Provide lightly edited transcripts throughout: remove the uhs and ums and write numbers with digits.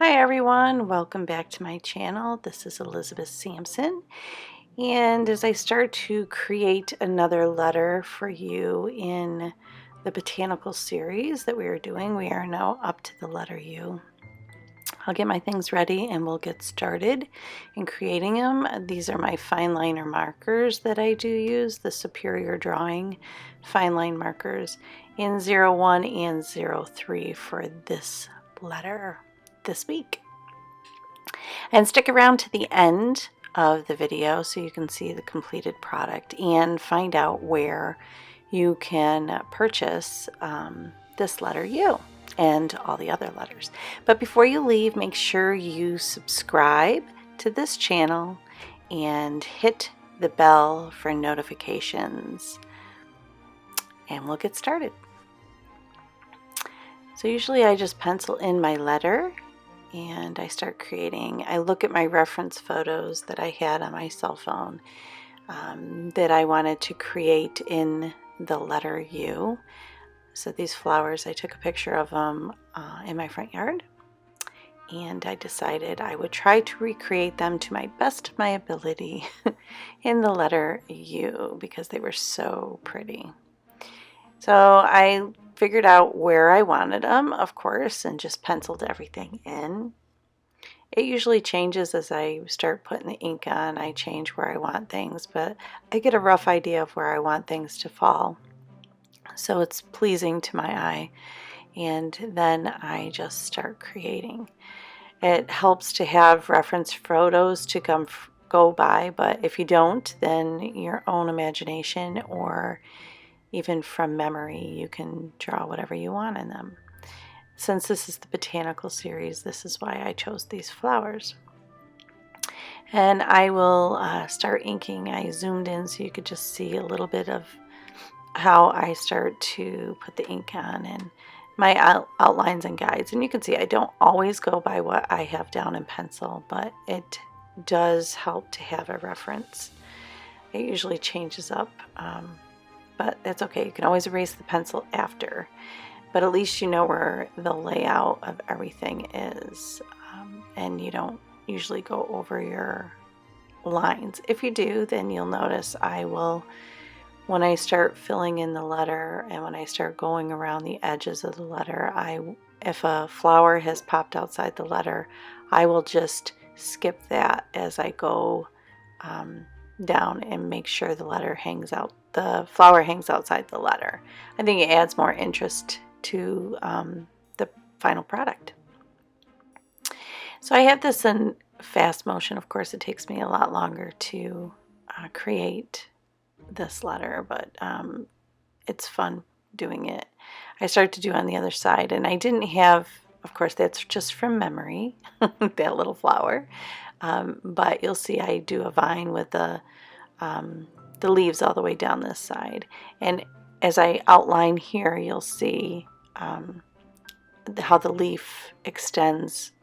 Hi everyone, welcome back to my channel. This is Elizabeth Sampson, and as I start to create another letter for you in the botanical series that we are doing, we are now up to the letter U. I'll get my things ready and we'll get started in creating them. These are my fine liner markers that I do use, the Superior Drawing fine line markers in 01 and 03 for this letter this week. And stick around to the end of the video so you can see the completed product and find out where you can purchase this letter U and all the other letters. But before you leave, make sure you subscribe to this channel and hit the bell for notifications, and we'll get started. So usually I just pencil in my letter and I start creating. I look at my reference photos that I had on my cell phone that I wanted to create in the letter U. So these flowers, I took a picture of them in my front yard, and I decided I would try to recreate them to my best of my ability in the letter U because they were so pretty. So I figured out where I wanted them, of course, and just penciled everything in. It usually changes as I start putting the ink on. I change where I want things, but I get a rough idea of where I want things to fall, so it's pleasing to my eye, and then I just start creating. It helps to have reference photos to go by, but if you don't, then your own imagination or even from memory, you can draw whatever you want in them. Since this is the botanical series, this is why I chose these flowers. And I will start inking. I zoomed in so you could just see a little bit of how I start to put the ink on and my outlines and guides. And you can see I don't always go by what I have down in pencil, but it does help to have a reference. It usually changes up, but that's okay. You can always erase the pencil after, but at least you know where the layout of everything is, and you don't usually go over your lines. If you do, then you'll notice I will, when I start filling in the letter and when I start going around the edges of the letter, if a flower has popped outside the letter, I will just skip that as I go down and make sure the flower hangs outside the letter. I think it adds more interest to the final product. So I have this in fast motion. Of course, it takes me a lot longer to create this letter, but it's fun doing it. I started to do on the other side, and I didn't have, of course, that's just from memory, that little flower. But you'll see I do a vine with the leaves all the way down this side. And as I outline here, you'll see how the leaf extends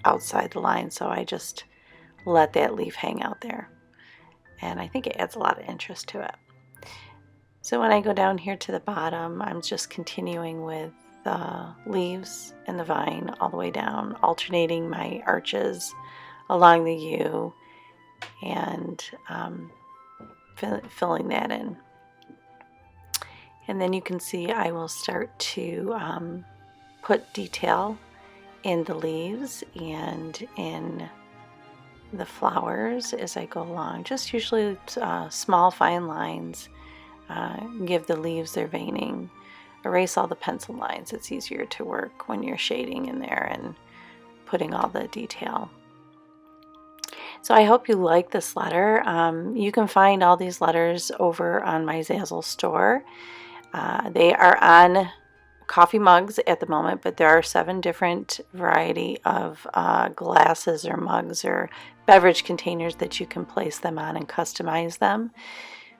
outside the line. So I just let that leaf hang out there. And I think it adds a lot of interest to it. So when I go down here to the bottom, I'm just continuing with the leaves and the vine all the way down, alternating my arches along the U and filling that in. And then you can see I will start to put detail in the leaves and in the flowers as I go along. Just usually small fine lines. Give the leaves their veining. Erase all the pencil lines. It's easier to work when you're shading in there and putting all the detail. So I hope you like this letter. You can find all these letters over on my Zazzle store. They are on coffee mugs at the moment, but there are 7 different variety of glasses or mugs or beverage containers that you can place them on and customize them.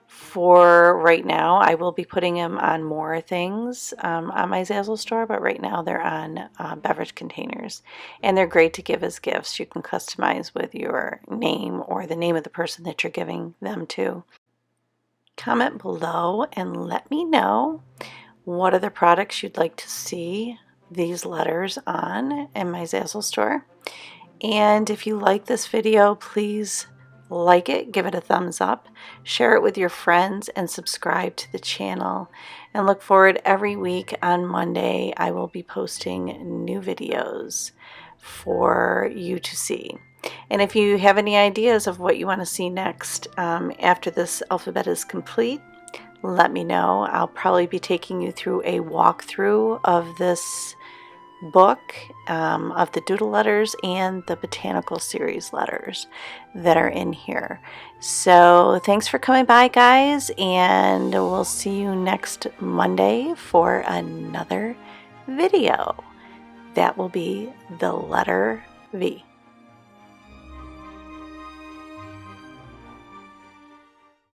For right now, I will be putting them on more things on my Zazzle store, but right now they're on beverage containers, and they're great to give as gifts. You can customize with your name or the name of the person that you're giving them to. Comment below and let me know what other products you'd like to see these letters on in my Zazzle store. And if you like this video, please like it, give it a thumbs up, share it with your friends, and subscribe to the channel. And look forward every week on Monday. I will be posting new videos for you to see. And if you have any ideas of what you want to see next after this alphabet is complete, let me know. I'll probably be taking you through a walkthrough of this book, of the doodle letters and the botanical series letters that are in here. So thanks for coming by, guys, and we'll see you next Monday for another video. That will be the letter V.